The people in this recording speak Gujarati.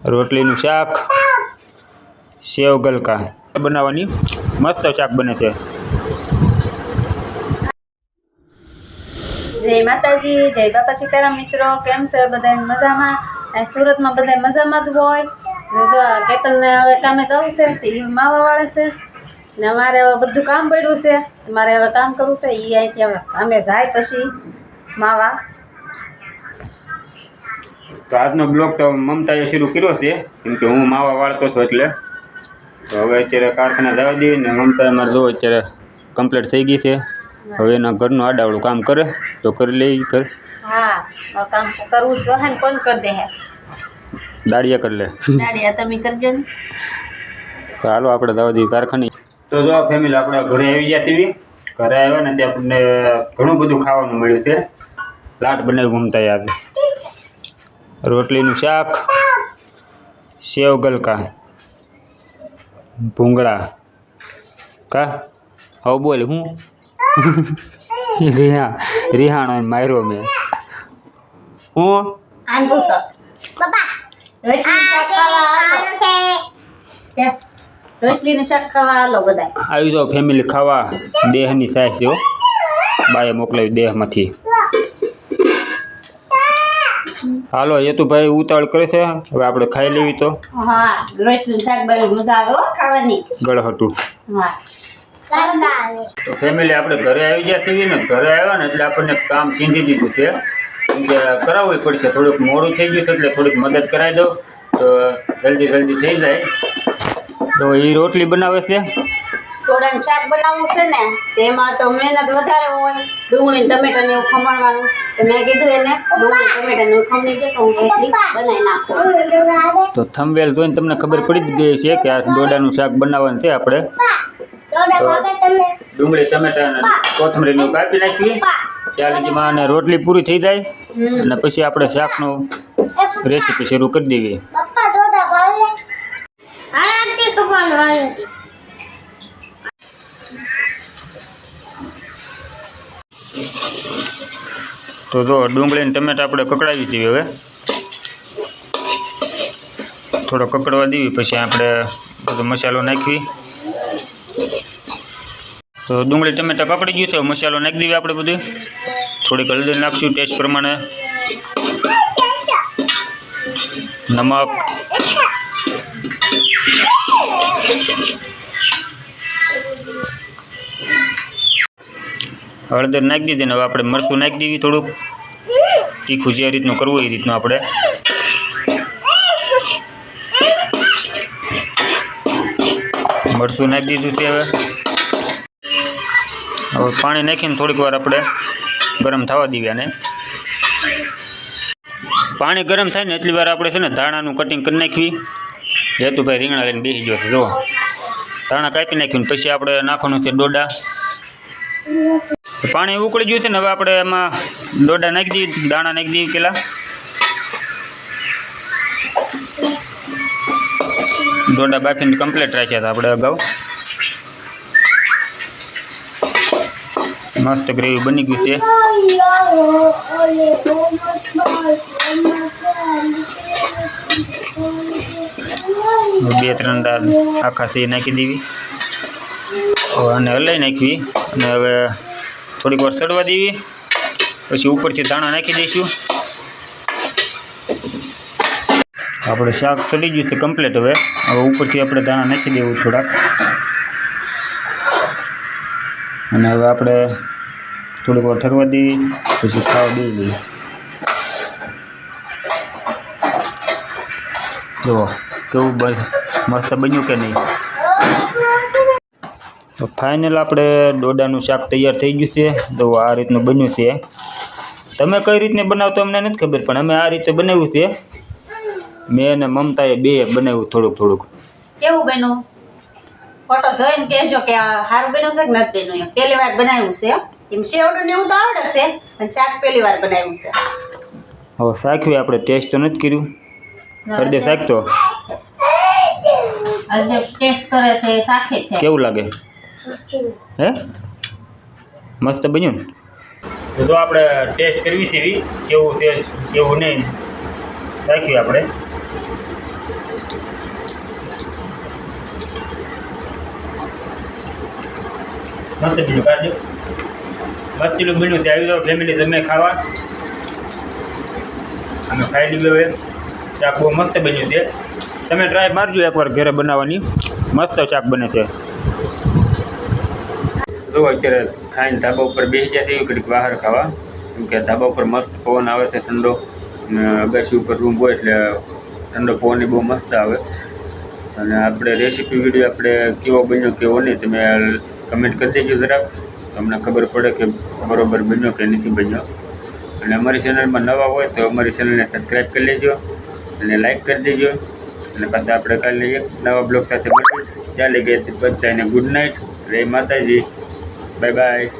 રોટલીનું શાક, સેવ ગલકા બનાવવાની મસ્ત શાક બને છે. જય માતાજી, જય બાપા સીતારામ. મિત્રો કેમ છે બધા? મજામાં? સુરતમાં બધા મજામાં જ હોય. જો કેતનને હવે કામે જવું છે, એ માવા વાળા છે ને અમારે હવે બધું કામ પડ્યું છે. મારે હવે કામ કરવું છે. એ અહીંથી હવે અમે જાય પછી માવા. તો આજનો બ્લોગ તો મમતાએ શરૂ કર્યો છે, કેમ કે હું માવા વાળતો હતો એટલે. તો હવે અત્યારે કારખાને જવા દઈએ ને મમતા મારે જો અત્યારે કમ્પ્લીટ થઈ ગઈ છે. હવે એના ઘરનું આડાવડું કામ કરે તો કરી લઈ ઘર. હા, કામ કરવું જ જોઈએ ને. કોણ કરી દે? દાડિયા કરી લે. દાડિયા તમે કરજો ને. તો હાલો આપણે જવા દઈએ કારખાને. તો જો ફેમિલી આપણે ઘરે આવી ગયા છીએ. ઘરે આવ્યા ને ત્યાં આપણને ઘણું બધું ખાવાનું મળ્યું છે. લાટ બનાવી મમતા યાદ. રોટલીનું શાક, સેવ ગલકા, ભૂંગળા કા હવે બોલ હું રિહાણો માર્યો મેં હું રોટલીનું શાક ખાવા હાલો બધા. આવી જાઓ ફેમિલી ખાવા. દેહની સાઈઝ જો બાએ મોકલાવી દેહમાંથી. હાલો યતુભાઈ ઉતાવળ કરે છે, હવે આપણે ખાઈ લેવી. તો હા, રોટલીનું શાક બને મજા આવે હો ખાવાની. ગળહટું. હા તો ફેમિલી આપણે ઘરે આવી ગયા છીએ ને. ઘરે આવ્યા ને એટલે આપણને કામ સીંધી દીધું છે, કેમ કે કરાવવું પડશે. થોડુંક મોડું થઈ ગયું છે એટલે થોડીક મદદ કરાવી દઉં તો જલ્દી થઈ જાય. તો એ રોટલી બનાવે છે. ટોળાનું શાક બનાવવું છે ને, તેમાં તો મહેનત વધારે હોય. ડુંગળી ટમેટાને એવું ખમણવાનું. તો મેં કીધું એને ડુંગળી ટમેટાનું ખમણી દે તો હું રોટલી બનાવી નાખું. તો થંબવેલ જોઈને તમને ખબર પડી જ ગઈ છે કે આ ડોડાનું શાક બનાવવાનું છે આપણે. ડુંગળી ટમેટા અને કોથમરીનું કાપી નાખવી. ચાલીમાં અને રોટલી પૂરી થઈ જાય અને પછી આપણે શાકનું રેસીપી શરૂ કરી દેવી. તો જો ડુંગળી અને ટમેટા આપણે કકડાવી દઈએ. હવે થોડો કકડવા દેવી, પછી આપણે બધો મસાલો નાખવી. તો ડુંગળી ટમેટા કકડી ગયું છે, મસાલો નાખી દેવી આપણે બધું. થોડીક હળદર નાખશું ટેસ્ટ પ્રમાણે, નમક, હળદર નાખી દીધી ને હવે આપણે મરચું નાખી દેવી. થોડુંક તીખું જે રીતનું કરવું એ રીતનું આપણે. મરચું નાખી દીધું છે. હવે પાણી નાખીને થોડીક વાર આપણે ગરમ થવા દઈએ. અને પાણી ગરમ થાય ને એટલી વાર આપણે છે ને ધાણાનું કટિંગ કરી નાખવી. હેતુભાઈ રીંગણા લઈને બેસી ગયો છે. જો ધાણા કાપી નાખ્યું ને પછી આપણે નાખવાનું છે ડોડા. પાણી ઉકળી ગયું છે ને હવે આપણે એમાં ડોડા નાખી દઈએ, દાણા નાખી દઈએ પહેલાં. ડોડા બાફીને કમ્પ્લીટ રાખ્યા હતા આપણે અગાઉ. મસ્ત ગ્રેવી બની ગયું છે. 2-3 દાળ આખા સી નાખી દેવી અને હલાવી નાખવી. અને હવે થોડીક વાર સડવા દેવી, પછી ઉપરથી દાણા નાખી દઈશું. આપણે શાક સડી ગયું છે કમ્પ્લીટ. હવે ઉપરથી આપણે દાણા નાખી દેવું થોડાક. અને હવે આપણે થોડીક વાર ઠરવા દેવી, પછી ખાવા દઈ દઈએ. જુઓ કેવું મસ્ત બન્યું કે નહીં. તો ફાઇનલ આપણે ડોડાનું શાક તૈયાર થઈ ગયું છે. તો આ રીતનું બન્યું છે. તમે કઈ રીતને બનાવતો અમને નથી ખબર, પણ અમે આ રીતે બનાવ્યું છે. મેં અને મમતાએ બે બનાવ્યું થોડુંક. કેવું બન્યું? ફોટો જોઈને કહેજો કે આ સારું બન્યું છે કે નથી બન્યું. એમ પહેલી વાર બનાવ્યું છે. એમ સેવડું ને એવું તો આવડે છે, પણ શાક પહેલી વાર બનાવ્યું છે. હવે શાકવી આપણે ટેસ્ટ તો નથી કર્યું. કરી દે શાક તો. આજે ટેસ્ટ કરે છે, શાકે છે. કેવું લાગે? હે મસ્ત બન્યું ને? તો જો આપણે ટેસ્ટ કરવી છે કેવું ટેસ્ટ કેવું નહીં રાખ્યું આપણે. મસ્ત બીજું કાઢજો. મસ્તીનું બન્યું તે આવી જાઓ ફેમિલી તમે ખાવા. અમે ખાઈ લીધું હવે. શાક બહુ મસ્ત બન્યું છે. તમે ટ્રાય મારજો એકવાર ઘરે બનાવવાની. મસ્ત શાક બને છે. જો અત્યારે ખાઈને ધાબા ઉપર બેસી જાય છે ઘડીક બહાર ખાવા. કેમ કે ધાબા ઉપર મસ્ત પવન આવે છે ઠંડો. અને અગાસી ઉપર રૂમ હોય એટલે ઠંડો પવન બહુ મસ્ત આવે. અને આપણે રેસીપી વિડીયો આપણે કેવો બન્યો કેવો નહીં તમે કમેન્ટ કરી દેજો જરાક. તમને ખબર પડે કે બરોબર બન્યો કે નથી બન્યો. અને અમારી ચેનલમાં નવા હોય તો અમારી ચેનલને સબસ્ક્રાઈબ કરી લેજો અને લાઈક કરી દેજો. અને પાછા આપણે કાલે એક નવા બ્લોગ સાથે મળીએ. ચાલે ગઈ બધાને ગુડ નાઇટ. જય માતાજી. Bye bye.